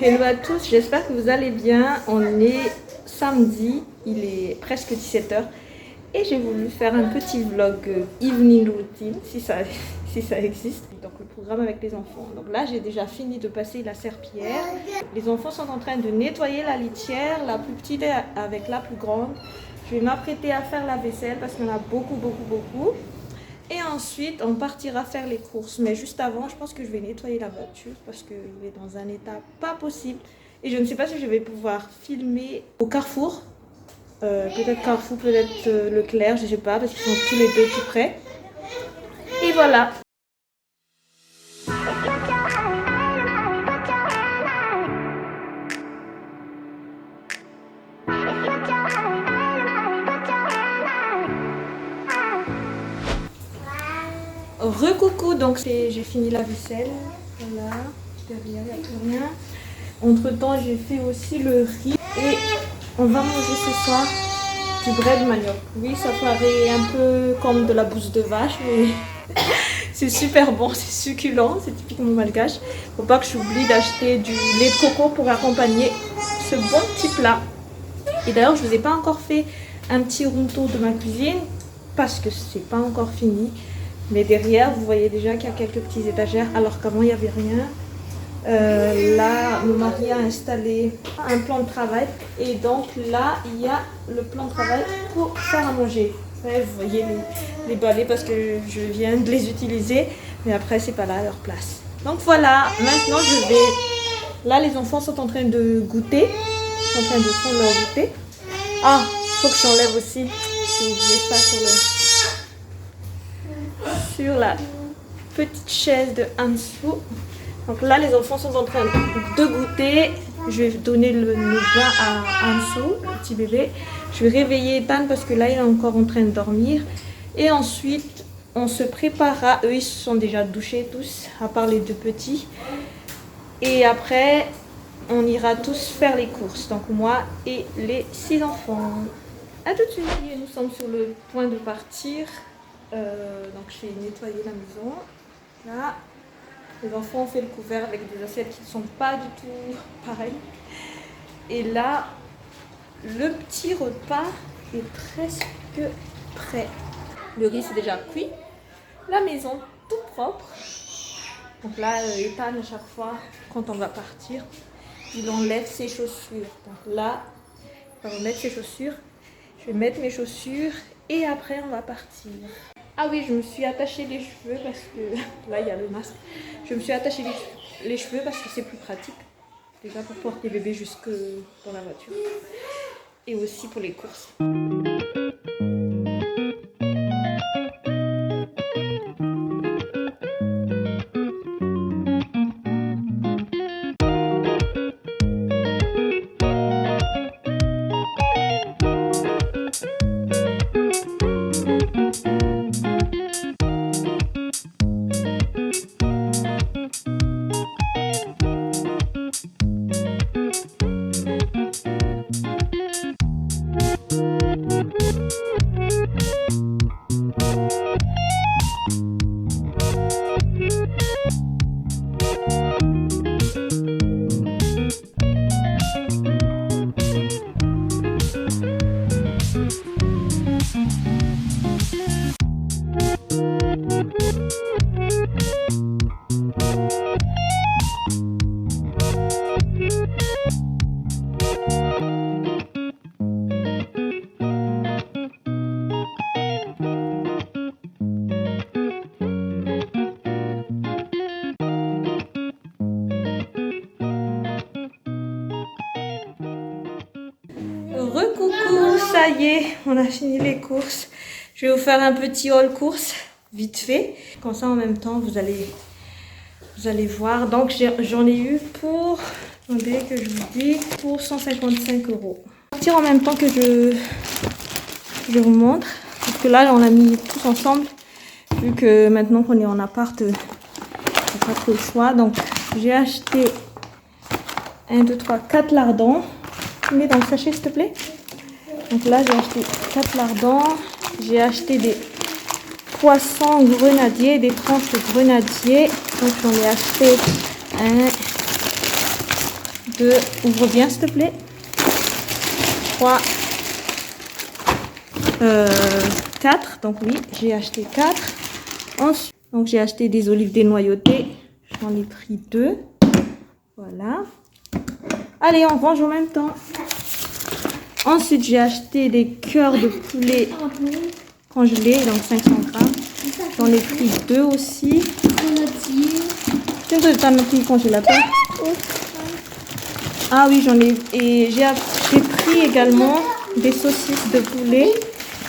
Hello à tous, j'espère que vous allez bien. On est samedi, il est presque 17h et j'ai voulu faire un petit vlog evening routine, si ça existe. Donc le programme avec les enfants. Donc là j'ai déjà fini de passer la serpillière. Les enfants sont en train de nettoyer la litière, la plus petite avec la plus grande. Je vais m'apprêter à faire la vaisselle parce qu'il y en a beaucoup. Et ensuite, on partira faire les courses. Mais juste avant, je pense que je vais nettoyer la voiture parce qu'il est dans un état pas possible. Et je ne sais pas si je vais pouvoir filmer au Carrefour. Peut-être Carrefour, peut-être Leclerc, je ne sais pas, parce qu'ils sont tous les deux tout près. Et voilà. Recoucou, donc j'ai fini la vaisselle, voilà, derrière il n'y a plus rien. Entre temps j'ai fait aussi le riz et on va manger ce soir du bread manioc. Oui, ça paraît un peu comme de la bouse de vache, mais c'est super bon, c'est succulent, c'est typiquement malgache. Faut pas que j'oublie d'acheter du lait de coco pour accompagner ce bon petit plat. Et d'ailleurs je vous ai pas encore fait un petit room tour de ma cuisine parce que c'est pas encore fini. Mais derrière, vous voyez déjà qu'il y a quelques petites étagères, alors qu'avant, il n'y avait rien. Là, mon mari a installé un plan de travail. Et donc là, il y a le plan de travail pour faire à manger. Ouais, vous voyez les balais parce que je viens de les utiliser. Mais après, c'est pas là à leur place. Donc voilà, maintenant je vais... Là, les enfants sont en train de goûter. Ils sont en train de prendre leur goûter. Ah, il faut que j'enlève aussi. J'ai oublié ça sur la petite chaise de en dessous. Donc là les enfants sont en train de goûter. Je vais donner le bain à Anso, le petit bébé. Je vais réveiller Ethan parce que là il est encore en train de dormir. Et ensuite on se préparera. Eux ils se sont déjà douchés tous, à part les deux petits. Et après on ira tous faire les courses. Donc moi et les 6 enfants. A tout de suite. Nous sommes sur le point de partir. Donc j'ai nettoyé la maison. Là, les enfants ont fait le couvert avec des assiettes qui ne sont pas du tout pareilles. Et là, le petit repas est presque prêt. Le riz c'est déjà cuit. La maison tout propre. Donc là, Ethan à chaque fois, quand on va partir, il enlève ses chaussures. Donc là, il va remettre ses chaussures. Je vais mettre mes chaussures et après on va partir. Ah oui, je me suis attaché les cheveux parce que... Là, il y a le masque. Je me suis attaché les cheveux parce que c'est plus pratique. Déjà pour porter bébé jusque dans la voiture. Et aussi pour les courses. Recoucou, ça y est, on a fini les courses. Je vais vous faire un petit haul course, vite fait. Comme ça, en même temps, vous allez voir. Donc, j'en ai eu pour, attendez que je vous dis, pour 155 €. Je vais partir en même temps que je vous montre. Parce que là, on l'a mis tous ensemble. Vu que maintenant qu'on est en appart, on n'a pas trop le choix. Donc, j'ai acheté 1, 2, 3, 4 lardons. Tu mets dans le sachet s'il te plaît. Donc là j'ai acheté 4 lardons. J'ai acheté des poissons grenadiers, des tranches de grenadier. Donc j'en ai acheté 1, 2, ouvre bien s'il te plaît. 3, 4, donc oui, j'ai acheté 4. Ensuite, donc j'ai acheté des olives dénoyautées, j'en ai pris 2. Voilà. Allez, on range en même temps. Ensuite, j'ai acheté des cœurs de poulet congelés, donc 500 grammes. J'en ai pris 2 aussi. Ah oui, j'en ai. Et j'ai pris également des saucisses de poulet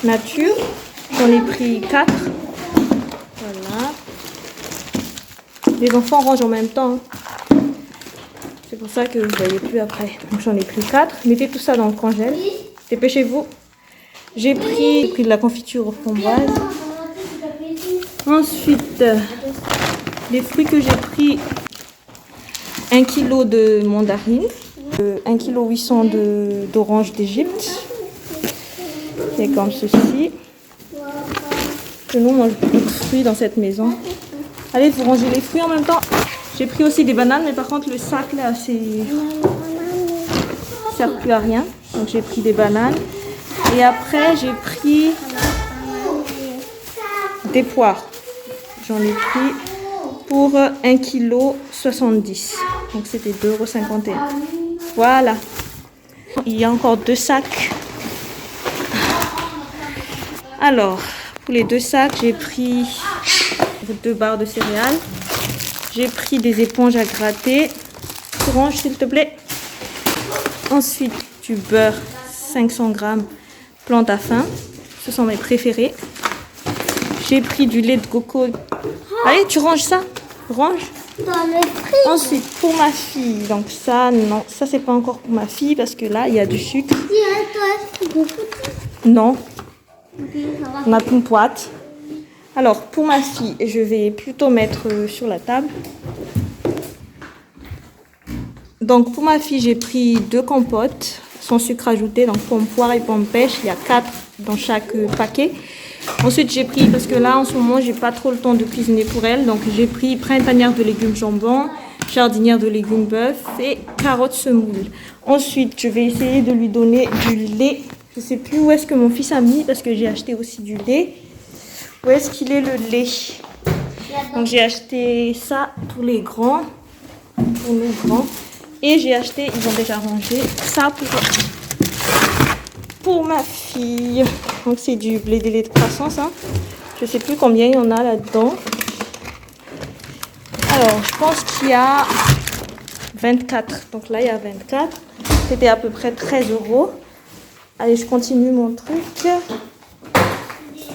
nature. J'en ai pris 4. Voilà. Les enfants rangent en même temps. C'est pour ça que vous ne voyez plus après. Donc j'en ai pris 4. Mettez tout ça dans le congèle. Dépêchez-vous. J'ai pris de la confiture framboise. Ensuite, les fruits que j'ai pris, 1 kg de mandarines, 1 kg 800 d'oranges d'Égypte. C'est comme ceci. Que nous, on mange beaucoup de fruits dans cette maison. Allez, vous rangez les fruits en même temps. J'ai pris aussi des bananes, mais par contre, le sac là, ça ne sert plus à rien. Donc, j'ai pris des bananes. Et après, j'ai pris des poires. J'en ai pris pour 1,70 kg. Donc, c'était 2,51 €. Voilà. Il y a encore 2 sacs. Alors, pour les 2 sacs, j'ai pris 2 barres de céréales. J'ai pris des éponges à gratter. Orange, s'il te plaît. Ensuite, du beurre, 500 grammes, plante à fin. Ce sont mes préférés. J'ai pris du lait de coco. Allez, tu ranges ça. Range. Ensuite, pour ma fille. Donc ça, non. Ça, c'est pas encore pour ma fille parce que là, il y a du sucre. Non. On a une boîte. Alors, pour ma fille, je vais plutôt mettre sur la table. Donc, pour ma fille, j'ai pris 2 compotes sans sucre ajouté. Donc, pomme poire et pomme pêche. Il y a 4 dans chaque paquet. Ensuite, j'ai pris, parce que là, en ce moment, j'ai pas trop le temps de cuisiner pour elle. Donc, j'ai pris printanière de légumes jambon, jardinière de légumes bœuf et carottes semoule. Ensuite, je vais essayer de lui donner du lait. Je sais plus où est-ce que mon fils a mis parce que j'ai acheté aussi du lait. Où est-ce qu'il est le lait? Donc j'ai acheté ça pour les grands, pour nos grands. Et j'ai acheté, ils ont déjà rangé, ça pour ma fille. Donc c'est du blé de lait de croissance. Hein. Je sais plus combien il y en a là-dedans. Alors je pense qu'il y a 24. Donc là il y a 24. C'était à peu près 13 €. Allez, je continue mon truc.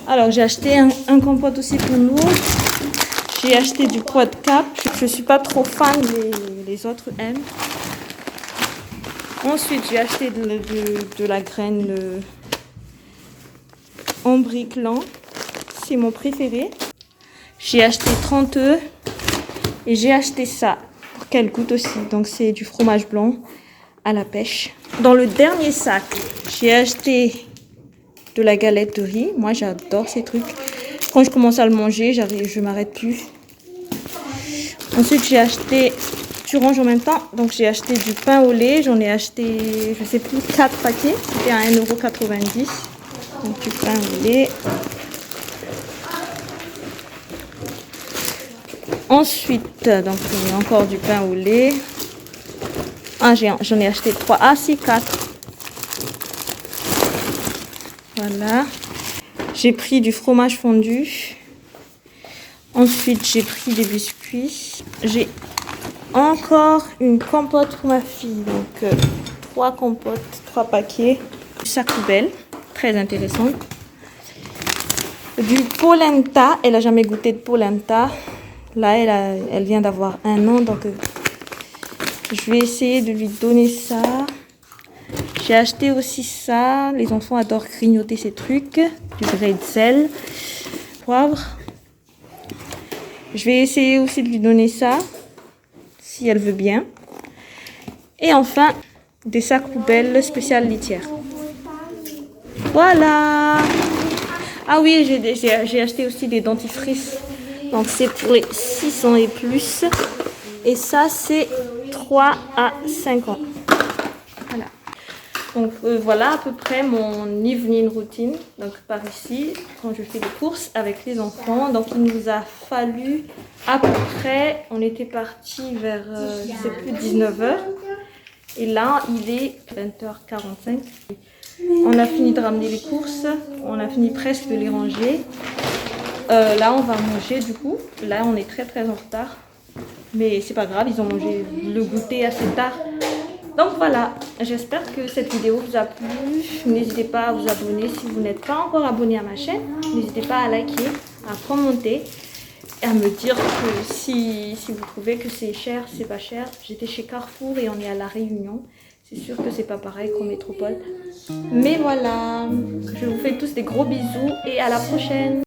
Alors, j'ai acheté un compote aussi pour nous. J'ai acheté du pois de cap. Je ne suis pas trop fan, les autres aiment. Ensuite, j'ai acheté de la graine Ambriclan. C'est mon préféré. J'ai acheté 30 œufs. Et j'ai acheté ça pour qu'elle goûte aussi. Donc, c'est du fromage blanc à la pêche. Dans le dernier sac, j'ai acheté de la galette de riz. Moi, j'adore ces trucs. Quand je commence à le manger, je m'arrête plus. Ensuite, j'ai acheté... Tu ranges en même temps. Donc, j'ai acheté du pain au lait. J'en ai acheté, je sais plus, 4 paquets. C'était à 1,90 €. Donc, du pain au lait. Ensuite, donc, il y a encore du pain au lait. Ah, j'en ai acheté 3. Ah, si, 4. Voilà. J'ai pris du fromage fondu. Ensuite, j'ai pris des biscuits. J'ai encore une compote pour ma fille. Donc, 3 compotes, 3 paquets. Sac poubelle. Très intéressant. Du polenta. Elle n'a jamais goûté de polenta. Là, elle vient d'avoir 1 an. Donc, je vais essayer de lui donner ça. J'ai acheté aussi ça. Les enfants adorent grignoter ces trucs. Du bretzel. Poivre. Je vais essayer aussi de lui donner ça. Si elle veut bien. Et enfin, des sacs poubelles spéciales litières. Voilà. Ah oui, j'ai acheté aussi des dentifrices. Donc c'est pour les 6 ans et plus. Et ça, c'est 3 à 5 ans. Voilà. Donc voilà à peu près mon evening routine. Donc par ici, quand je fais des courses avec les enfants. Donc il nous a fallu à peu près, on était parti vers, je sais plus, 19h. Et là, il est 20h45. On a fini de ramener les courses. On a fini presque de les ranger. Là, on va manger du coup. Là, on est très en retard. Mais c'est pas grave, ils ont mangé le goûter assez tard. Donc voilà, j'espère que cette vidéo vous a plu. N'hésitez pas à vous abonner si vous n'êtes pas encore abonné à ma chaîne. N'hésitez pas à liker, à commenter et à me dire que si vous trouvez que c'est cher, c'est pas cher. J'étais chez Carrefour et on est à La Réunion. C'est sûr que c'est pas pareil qu'en métropole. Mais voilà, je vous fais tous des gros bisous et à la prochaine.